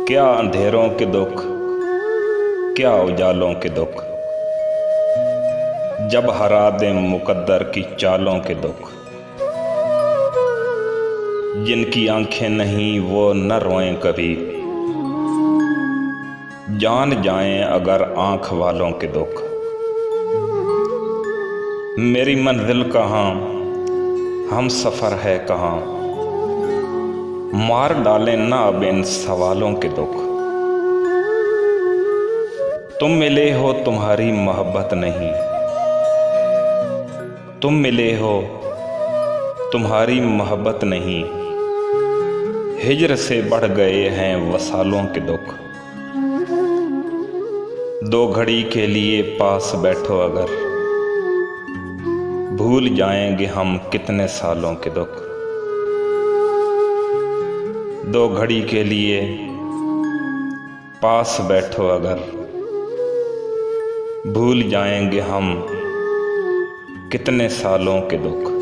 क्या अंधेरों के दुख, क्या उजालों के दुख, जब हरा दें मुकद्दर की चालों के दुख। जिनकी आंखें नहीं वो न रोएं कभी, जान जाएं अगर आंख वालों के दुख। मेरी मंजिल कहाँ, हम सफ़र है कहाँ, मार डालें ना अब इन सवालों के दुख। तुम मिले हो तुम्हारी मोहब्बत नहीं, तुम मिले हो तुम्हारी मोहब्बत नहीं, हिज्र से बढ़ गए हैं वसालों के दुख। दो घड़ी के लिए पास बैठो अगर, भूल जाएंगे हम कितने सालों के दुख। दो घड़ी के लिए पास बैठो अगर, भूल जाएंगे हम कितने सालों के दुख।